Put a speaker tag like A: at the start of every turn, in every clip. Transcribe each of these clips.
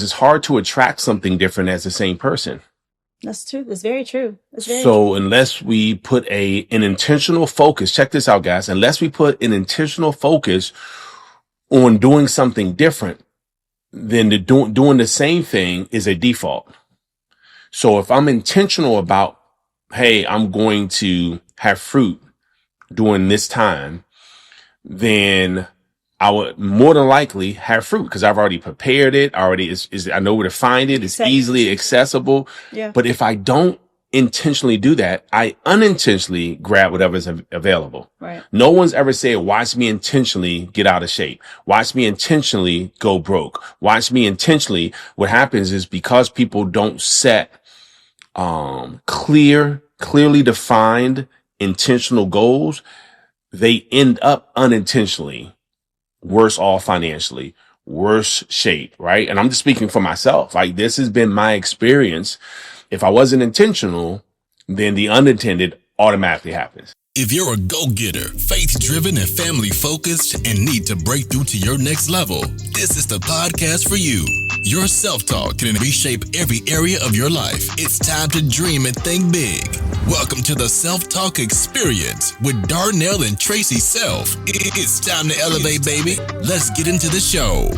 A: it's hard to attract something different as the same person.
B: That's true. That's very true. That's very
A: So
B: true.
A: unless we put an intentional focus, check this out, guys, unless we put an intentional focus on doing something different, then doing the same thing is a default. So if I'm intentional about, hey, I'm going to have fruit during this time, then I would more than likely have fruit because I've already prepared it. I know where to find it. It's easily accessible.
B: Yeah.
A: But if I don't intentionally do that, I unintentionally grab whatever's available.
B: Right.
A: No one's ever said, watch me intentionally get out of shape. Watch me intentionally go broke. Watch me intentionally. What happens is because people don't set clearly defined intentional goals, they end up unintentionally worse off financially, worse shape, right? And I'm just speaking for myself. Like, this has been my experience. If I wasn't intentional, then the unintended automatically happens.
C: If you're a go-getter, faith-driven, and family-focused, and need to break through to your next level, this is the podcast for you. Your self-talk can reshape every area of your life. It's time to dream and think big. Welcome to the Self-Talk Experience with Darnell and Traci Self. It's time to elevate, baby. Let's get into the show.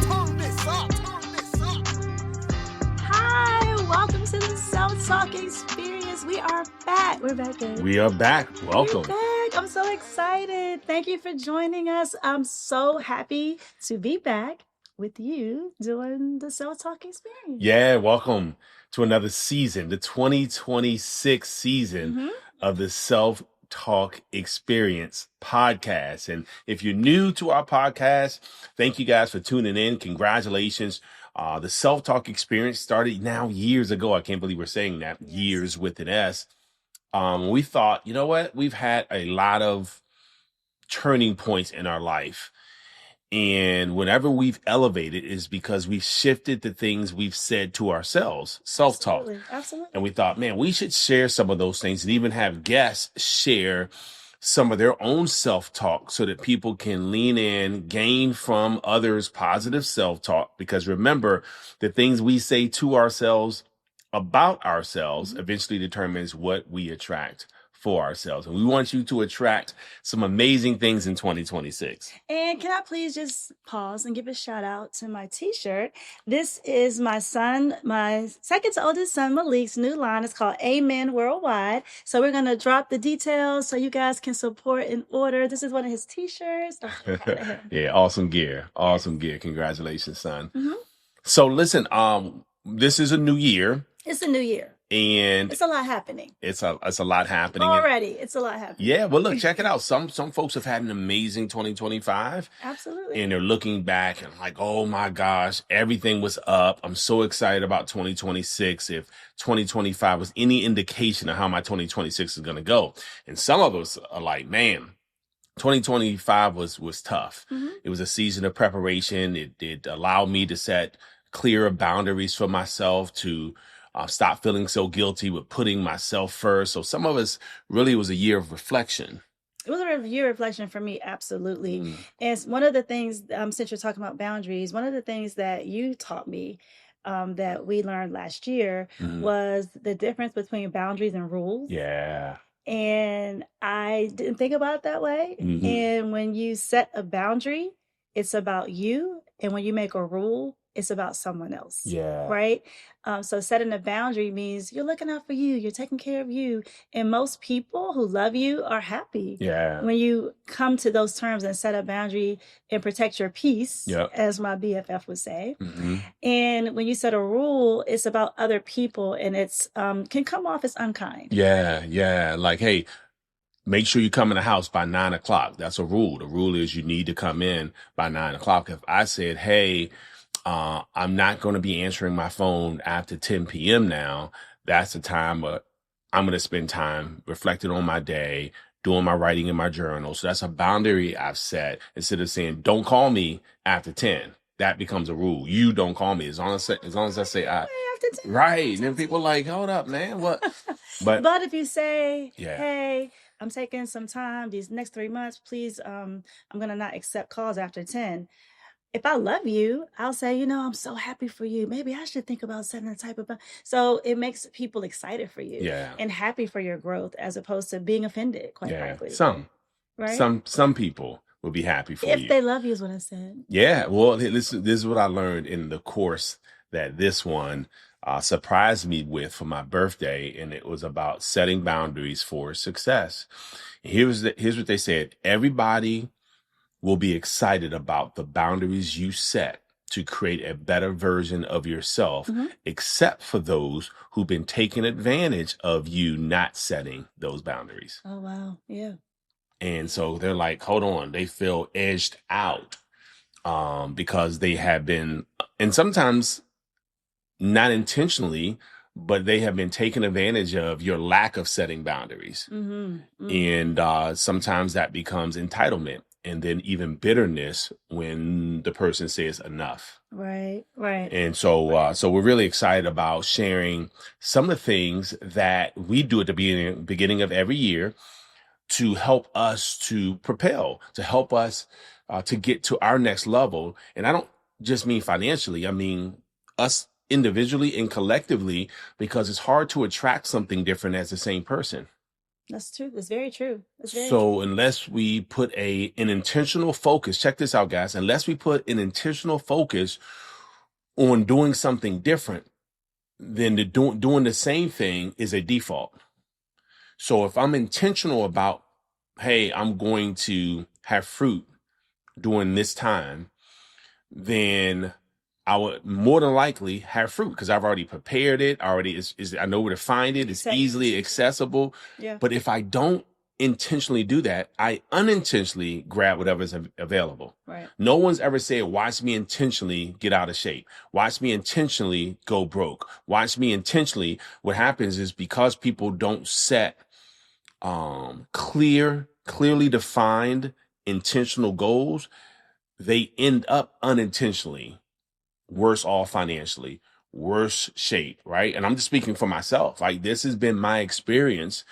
B: Hi, welcome to the Self-Talk Experience. We are back. We're back, guys.
A: We are back. Welcome.
B: We're back. I'm so excited. Thank you for joining us. I'm so happy to be back with you doing the Self-Talk Experience.
A: Yeah, welcome to another season, the 2026 season of the Self-Talk Experience podcast. And if you're new to our podcast, thank you guys for tuning in. Congratulations. The Self-Talk Experience started now years ago. I can't believe we're saying that. Yes. Years with an S. We thought, you know what? We've had a lot of turning points in our life. And whenever we've elevated is because we've shifted the things we've said to ourselves, self-talk.
B: Absolutely.
A: And we thought, man, we should share some of those things and even have guests share some of their own self-talk so that people can lean in, gain from others' positive self-talk. Because remember, the things we say to ourselves about ourselves eventually determines what we attract for ourselves. And we want you to attract some amazing things in 2026.
B: And can I please just pause and give a shout out to my t-shirt? This is my son, my second to oldest son, Malik's new line. It's called Amen Worldwide. So we're going to drop the details so you guys can support and order. This is one of his t-shirts.
A: Yeah, awesome gear. Awesome gear. Congratulations, son. So listen, this is a new year.
B: It's a new year.
A: And
B: it's a lot happening.
A: It's a lot happening
B: already. It's a lot happening.
A: Yeah, well, look, check it out. Some folks have had an amazing 2025.
B: Absolutely.
A: And they're looking back and like, oh my gosh, everything was up. I'm so excited about 2026. If 2025 was any indication of how my 2026 is going to go. And some of us are like, man, 2025 was tough. It was a season of preparation. It allowed me to set clearer boundaries for myself, to stop feeling so guilty with putting myself first. So some of us really was a year of reflection.
B: It was a year of reflection for me, absolutely. And one of the things, since you're talking about boundaries, one of the things that you taught me that we learned last year was the difference between boundaries and rules.
A: Yeah.
B: And I didn't think about it that way. And when you set a boundary, it's about you. And when you make a rule, it's about someone else.
A: Yeah.
B: Right. So setting a boundary means you're looking out for you. You're taking care of you. And most people who love you are happy.
A: Yeah.
B: When you come to those terms and set a boundary and protect your peace, as my BFF would say. And when you set a rule, it's about other people, and it's can come off as unkind.
A: Yeah. Yeah. Like, hey, make sure you come in the house by 9 o'clock. That's a rule. The rule is you need to come in by 9 o'clock. If I said, hey, I'm not going to be answering my phone after 10 p.m. now, that's the time I'm going to spend time reflecting on my day, doing my writing in my journal. So that's a boundary I've set. Instead of saying, don't call me after 10. That becomes a rule. You don't call me. As long as I say, right. And then people are like, hold up, man. What?
B: But if you say, hey, I'm taking some time these next 3 months, please, I'm going to not accept calls after 10. if I love you, I'll say, I'm so happy for you. Maybe I should think about setting a type of. So it makes people excited for you
A: Yeah.
B: and happy for your growth, as opposed to being offended, quite
A: Yeah.
B: frankly.
A: Some people will be happy for
B: If
A: you.
B: they love you is what I said.
A: Yeah. Well, this is what I learned in the course that this one surprised me with for my birthday, and it was about setting boundaries for success. Here's what they said: everybody will be excited about the boundaries you set to create a better version of yourself, except for those who've been taking advantage of you not setting those boundaries.
B: Oh, wow. Yeah.
A: And so they're like, hold on, they feel edged out because they have been, and sometimes not intentionally, but they have been taking advantage of your lack of setting boundaries. And sometimes that becomes entitlement, and then even bitterness when the person says enough.
B: Right.
A: And so so we're really excited about sharing some of the things that we do at the beginning of every year to help us to propel, to help us to get to our next level. And I don't just mean financially, I mean us individually and collectively, because it's hard to attract something different as the same person.
B: That's true. It's very true.
A: So unless we put an intentional focus, check this out, guys, unless we put an intentional focus on doing something different, then doing the same thing is a default. So if I'm intentional about, hey, I'm going to have fruit during this time, then I would more than likely have fruit because I've already prepared it. I know where to find it. It's easily accessible.
B: Yeah.
A: But if I don't intentionally do that, I unintentionally grab whatever's available.
B: Right.
A: No one's ever said, watch me intentionally get out of shape. Watch me intentionally go broke. Watch me intentionally. What happens is because people don't set clearly defined intentional goals, they end up unintentionally worse off financially, worse shape, right? And I'm just speaking for myself. Like, this has been my experience.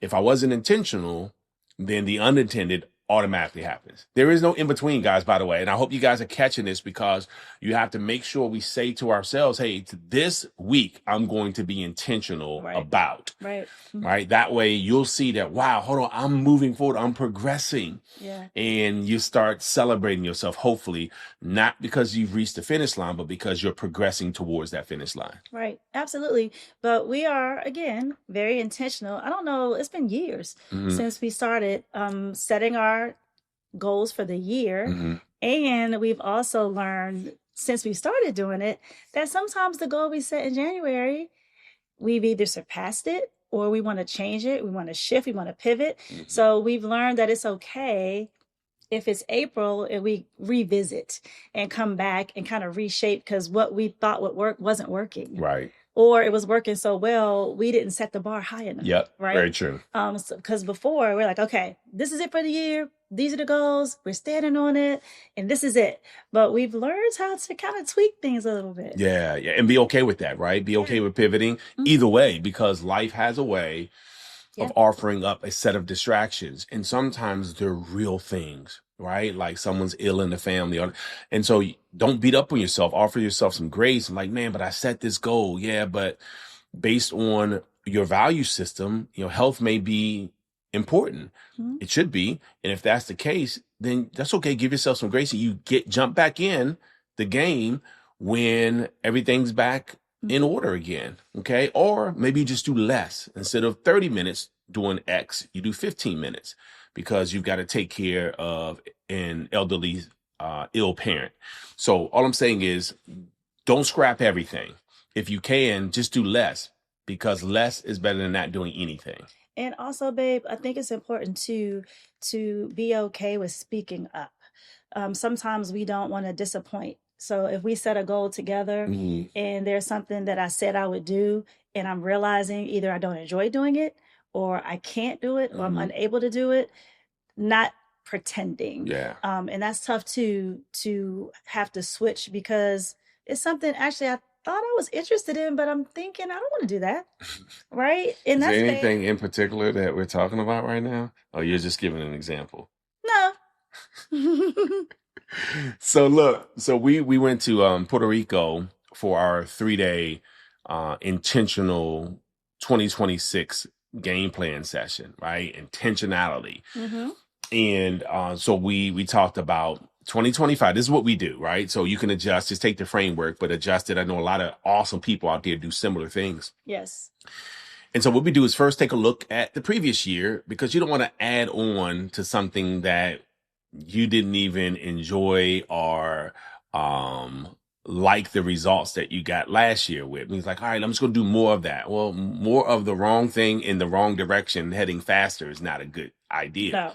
A: If I wasn't intentional, then the unintended automatically happens. There is no in between, guys, by the way. And I hope you guys are catching this, because you have to make sure we say to ourselves, hey, this week, I'm going to be intentional about. Right. That way you'll see that, wow, hold on, I'm moving forward. I'm progressing.
B: Yeah.
A: And you start celebrating yourself, hopefully, not because you've reached the finish line, but because you're progressing towards that finish line.
B: Right. Absolutely. But we are, again, very intentional. I don't know, it's been years since we started setting our goals for the year. And we've also learned, since we started doing it, that sometimes the goal we set in January, we've either surpassed it or we want to change it. We want to shift. We want to pivot. So we've learned that it's okay if it's April and we revisit and come back and kind of reshape, because what we thought would work wasn't working.
A: Right.
B: Or it was working so well, we didn't set the bar high enough.
A: Yep.
B: Right.
A: Very true.
B: Because before we're like, okay, this is it for the year. These are the goals. We're standing on it, and this is it. But we've learned how to kind of tweak things a little bit.
A: Yeah. And be okay with that, right? Be okay with pivoting either way, because life has a way of offering up a set of distractions. And sometimes they're real things, right? Like someone's ill in the family. And so don't beat up on yourself. Offer yourself some grace. I'm like, man, but I set this goal. Yeah, but based on your value system, health may be important. It should be. And if that's the case, then that's okay. Give yourself some grace and you jump back in the game when everything's back in order again. Okay. Or maybe you just do less. Instead of 30 minutes doing X, you do 15 minutes because you've got to take care of an elderly, ill parent. So all I'm saying is, don't scrap everything. If you can, just do less, because less is better than not doing anything.
B: And also, babe, I think it's important to be okay with speaking up. Sometimes we don't want to disappoint. So if we set a goal together and there's something that I said I would do, and I'm realizing either I don't enjoy doing it, or I can't do it, or I'm unable to do it, not pretending.
A: Yeah.
B: And that's tough to have to switch, because it's something actually I thought I was interested in, but I'm thinking I don't want to do that. Right. And
A: is there anything in particular that we're talking about right now? Oh, you're just giving an example.
B: No.
A: So look, so we went to Puerto Rico for our 3-day intentional 2026 game plan session, right? Intentionality.
B: Mm-hmm.
A: And so we talked about 2025. This is what we do, right? So you can adjust, just take the framework, but adjust it. I know a lot of awesome people out there do similar things.
B: Yes.
A: And so what we do is first take a look at the previous year, because you don't want to add on to something that you didn't even enjoy or like the results that you got last year with. And he's like, all right, I'm just going to do more of that. Well, more of the wrong thing in the wrong direction, heading faster, is not a good idea.
B: No.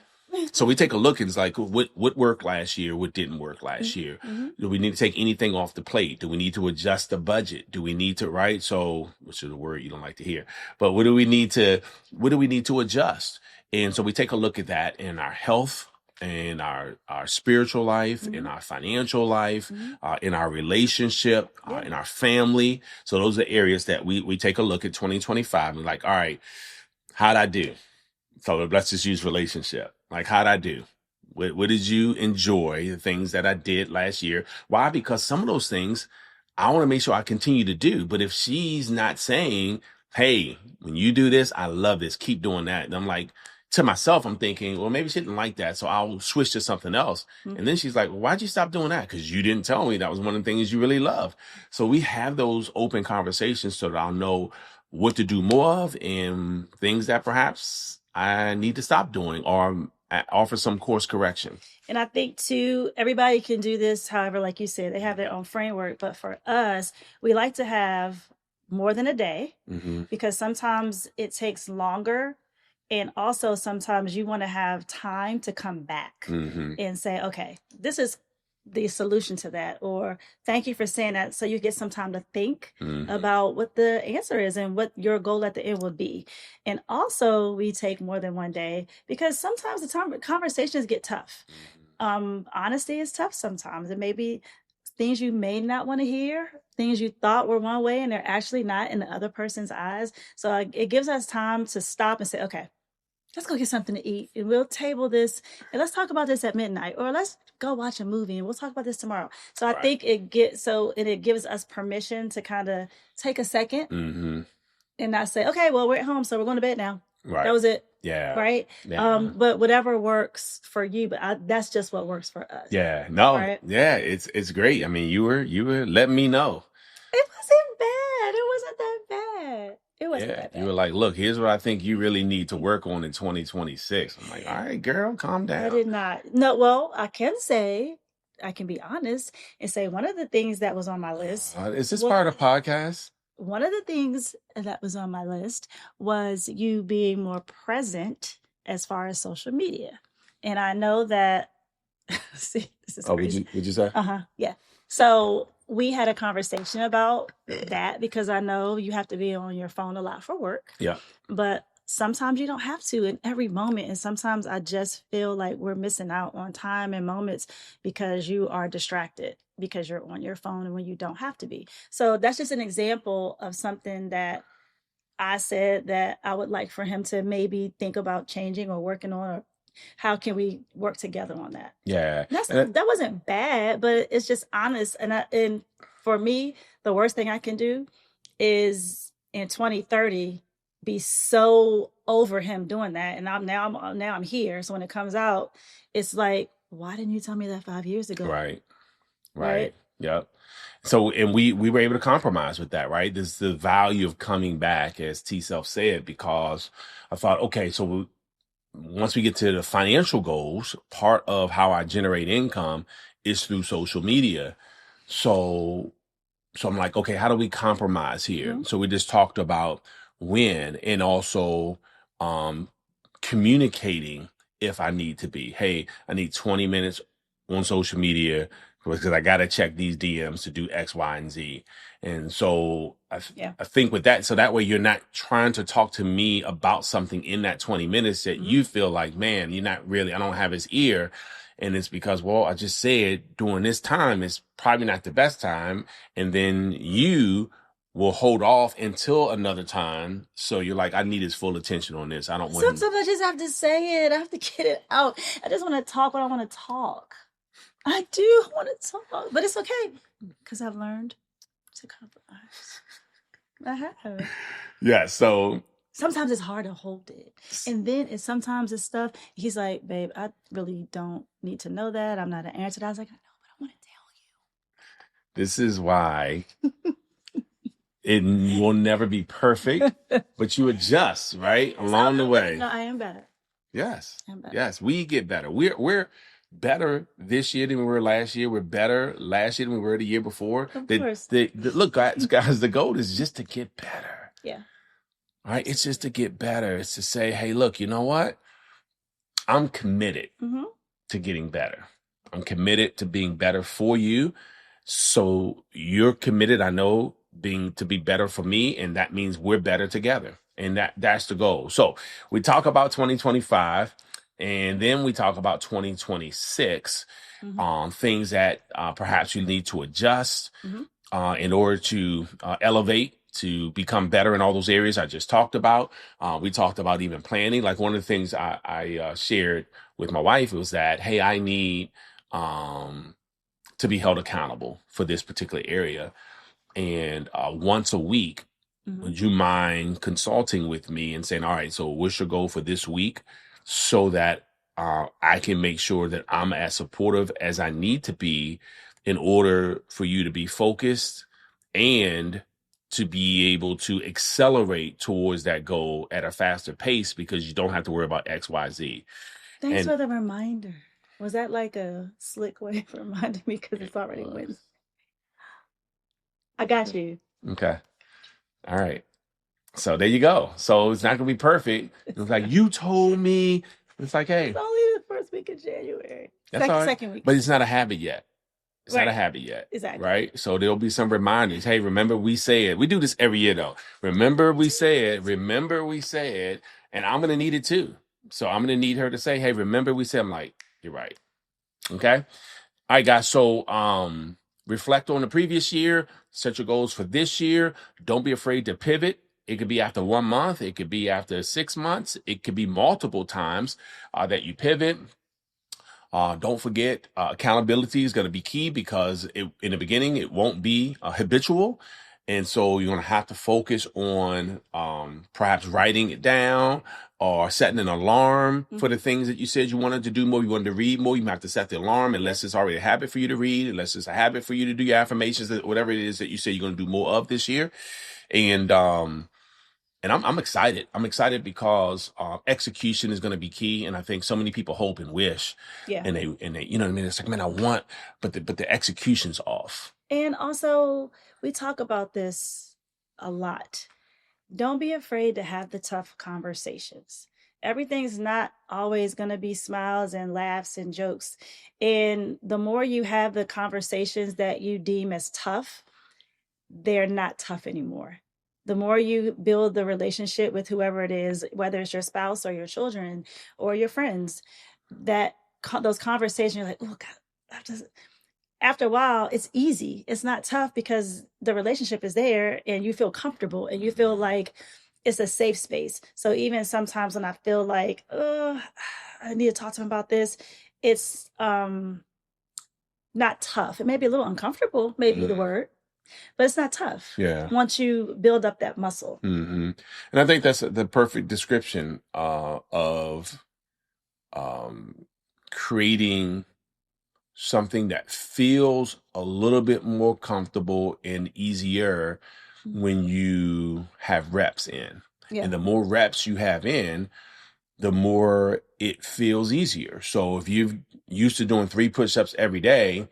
A: So we take a look and it's like, what worked last year? What didn't work last year?
B: Mm-hmm.
A: Do we need to take anything off the plate? Do we need to adjust the budget? Do we need to, right? So, which is a word you don't like to hear, but what do we need to adjust? And so we take a look at that in our health, in our spiritual life,
B: Mm-hmm.
A: in our financial life,
B: Mm-hmm.
A: in our relationship,
B: Yeah.
A: in our family. So those are areas that we take a look at 2025 and like, all right, how'd I do? So let's just use relationship. Like, how'd I do? What did you enjoy? The things that I did last year. Why? Because some of those things I want to make sure I continue to do. But if she's not saying, hey, when you do this, I love this, keep doing that. And I'm like, to myself, I'm thinking, well, maybe she didn't like that, so I'll switch to something else.
B: Mm-hmm.
A: And then she's like, well, why'd you stop doing that? Because you didn't tell me that was one of the things you really love. So we have those open conversations so that I'll know what to do more of and things that perhaps I need to stop doing or offer some course correction.
B: And I think too, everybody can do this. However, like you said, they have their own framework. But for us, we like to have more than a day, because sometimes it takes longer. And also sometimes you want to have time to come back and say, okay, this is the solution to that, or thank you for saying that, so you get some time to think about what the answer is and what your goal at the end would be. And also we take more than one day, because sometimes the conversations get tough. Honesty is tough sometimes. It may be things you may not want to hear, things you thought were one way and they're actually not in the other person's eyes. So it gives us time to stop and say, okay, let's go get something to eat and we'll table this and let's talk about this at midnight, or let's go watch a movie and we'll talk about this tomorrow. So I think it gives us permission to kind of take a second and not say, okay, well, we're at home, so we're going to bed now. Right. That was it.
A: Yeah.
B: Right. Yeah. But whatever works for you, but that's just what works for us.
A: Yeah. No.
B: Right?
A: Yeah. It's great. I mean, you were letting me know.
B: It wasn't bad. It wasn't that bad. It wasn't that bad.
A: You were like, look, here's what I think you really need to work on in 2026. I'm like, all right, girl, calm down.
B: I did not. No, well, I can be honest and say one of the things that was on my list.
A: Is this part of the podcast?
B: One of the things that was on my list was you being more present as far as social media. And I know that, see, this is crazy.
A: Would you say?
B: Yeah. So we had a conversation about that, because I know you have to be on your phone a lot for work.
A: Yeah.
B: But sometimes you don't have to in every moment. And sometimes I just feel like we're missing out on time and moments because you are distracted, because you're on your phone and when you don't have to be. So that's just an example of something that I said that I would like for him to maybe think about changing or working on, or how can we work together on that?
A: Yeah.
B: That wasn't bad, but it's just honest. And for me, the worst thing I can do is in 2030 be so over him doing that. And now I'm here. So when it comes out, it's like, why didn't you tell me that 5 years ago?
A: Right. Yep. So, and we were able to compromise with that, right? This is the value of coming back, as T Self said, because I thought, okay, so once we get to the financial goals, part of how I generate income is through social media. So I'm like, okay, how do we compromise here? So we just talked about when, and also communicating if I need to be. Hey, I need 20 minutes on social media because I got to check these DMs to do X, Y, and Z. And so I think with that, so that way you're not trying to talk to me about something in that 20 minutes that you feel like, man, you're not really, I don't have his ear. And it's because, well, I just said during this time is probably not the best time. And then you will hold off until another time. So you're like, I need his full attention on this. I don't want
B: Sometimes I just have to say it. I have to get it out. I just want to talk what I want to talk. I do want to talk, but it's okay because I've learned to compromise. I have.
A: Yeah. So
B: Sometimes it's hard to hold it. And then sometimes it's stuff, he's like, babe, I really don't need to know that. I'm not an answer to that. I was like, I know, but I want to tell
A: this is why it will never be perfect, but you adjust, right? Along the way.
B: No, I am better.
A: Yes.
B: I'm better.
A: Yes. We get better. We're better this year than we were last year. We're better last year than we were the year before.
B: Of course.
A: Look, guys, the goal is just to get better.
B: Yeah.
A: Right? It's just to get better. It's to say, hey, look, you know what? I'm committed to getting better. I'm committed to being better for you. So you're committed, I know, to be better for me. And that means we're better together. And that's the goal. So we talk about 2025 and then we talk about 2026, things that perhaps you need to adjust in order to elevate, to become better in all those areas I just talked about. We talked about even planning. Like one of the things I shared with my wife was that, hey, I need to be held accountable for this particular area. And once a week, would you mind consulting with me and saying, all right, so what's your goal for this week so that I can make sure that I'm as supportive as I need to be in order for you to be focused and to be able to accelerate towards that goal at a faster pace because you don't have to worry about X, Y, Z.
B: Thanks for the reminder. Was that like a slick way of reminding me because it's already Wednesday? I got you.
A: Okay. All right. So there you go. So it's not going to be perfect. It's like, you told me. It's like, hey.
B: It's only the first week of January.
A: That's all right.
B: Second week.
A: But it's not a habit yet. It's
B: Right.
A: not a habit yet.
B: Exactly.
A: Right? So there'll be some reminders. Hey, remember we said. We do this every year, though. Remember we said. And I'm going to need it, too. So I'm going to need her to say, hey, remember we said. I'm like, you're right. Okay? All right, guys. So reflect on the previous year. Set your goals for this year. Don't be afraid to pivot. It could be after 1 month. It could be after 6 months. It could be multiple times that you pivot. Don't forget, accountability is going to be key because in the beginning, it won't be habitual. And so you're going to have to focus on perhaps writing it down or setting an alarm for the things that you said you wanted to do more. You wanted to read more. You have to set the alarm unless it's already a habit for you to read, unless it's a habit for you to do your affirmations, whatever it is that you say you're going to do more of this year. And I'm excited. I'm excited because execution is going to be key. And I think so many people hope and wish.
B: Yeah.
A: And they, you know what I mean? It's like, man, I want, but the execution's off.
B: And also, we talk about this a lot. Don't be afraid to have the tough conversations. Everything's not always going to be smiles and laughs and jokes. And the more you have the conversations that you deem as tough, they're not tough anymore. The more you build the relationship with whoever it is, whether it's your spouse or your children or your friends, that those conversations, you're like, oh God, after a while, it's easy. It's not tough because the relationship is there and you feel comfortable and you feel like it's a safe space. So even sometimes when I feel like, oh, I need to talk to him about this, it's not tough. It may be a little uncomfortable, maybe the word, but it's not tough.
A: Yeah.
B: Once you build up that muscle.
A: Mm-hmm. And I think that's the perfect description of creating something that feels a little bit more comfortable and easier when you have reps in.
B: Yeah.
A: And the more reps you have in, the more it feels easier. So if you've used to doing 3 push-ups every day,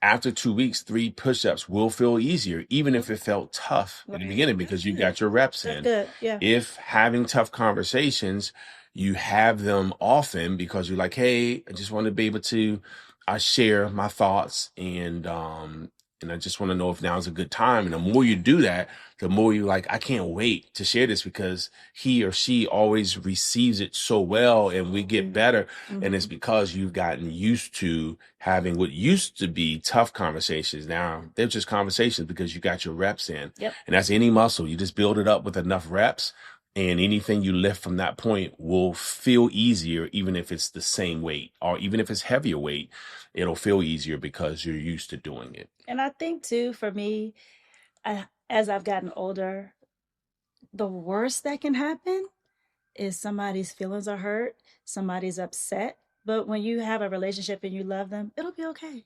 A: after 2 weeks, 3 push-ups will feel easier, even if it felt tough in the beginning because you got your reps in.
B: Good. Yeah.
A: If having tough conversations, you have them often because you're like, hey, I just want to be able to share my thoughts and I just want to know if now's a good time. And the more you do that, the more you're like, I can't wait to share this because he or she always receives it so well and we get better. And it's because you've gotten used to having what used to be tough conversations. Now they're just conversations because you got your reps in.
B: Yep.
A: And that's any muscle. You just build it up with enough reps. And anything you lift from that point will feel easier, even if it's the same weight, or even if it's heavier weight, it'll feel easier because you're used to doing it.
B: And I think too, for me, as I've gotten older, the worst that can happen is somebody's feelings are hurt, somebody's upset. But when you have a relationship and you love them, it'll be okay.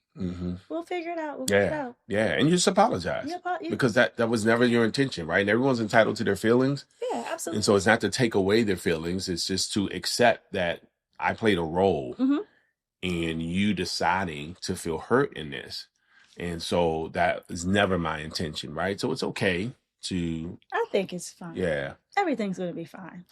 B: We'll figure it out. We'll work it out.
A: Yeah. And you just apologize because that was never your intention, right? And everyone's entitled to their feelings.
B: Yeah, absolutely.
A: And so it's not to take away their feelings. It's just to accept that I played a role in you deciding to feel hurt in this. And so that is never my intention, right? So it's okay to...
B: I think it's fine.
A: Yeah.
B: Everything's going to be fine.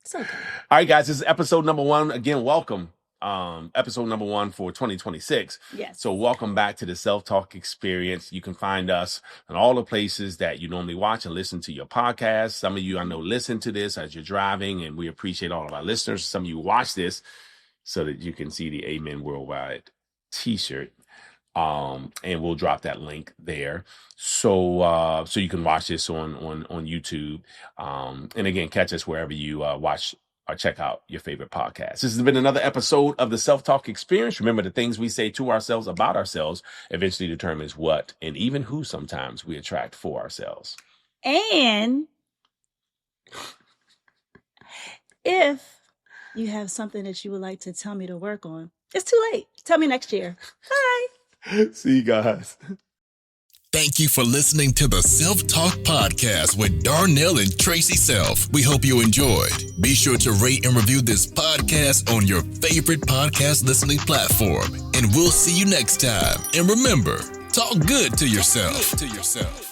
B: It's okay.
A: All right, guys, this is episode number 1. Again, welcome. Episode number 1 for 2026.
B: Yes.
A: So welcome back to the Self-Talk Experience. You can find us in all the places that you normally watch and listen to your podcast. Some of you, I know, listen to this as you're driving, and we appreciate all of our listeners. Some of you watch this so that you can see the Amen Worldwide t-shirt. And we'll drop that link there. So you can watch this on YouTube. And again, catch us wherever you watch or check out your favorite podcast. This has been another episode of the Self-Talk Experience. Remember, the things we say to ourselves about ourselves eventually determines what and even who sometimes we attract for ourselves.
B: And if you have something that you would like to tell me to work on, it's too late. Tell me next year. Bye.
A: See you guys.
C: Thank you for listening to the Self-Talk Podcast with Darnell and Traci Self. We hope you enjoyed. Be sure to rate and review this podcast on your favorite podcast listening platform. And we'll see you next time. And remember, talk good to yourself.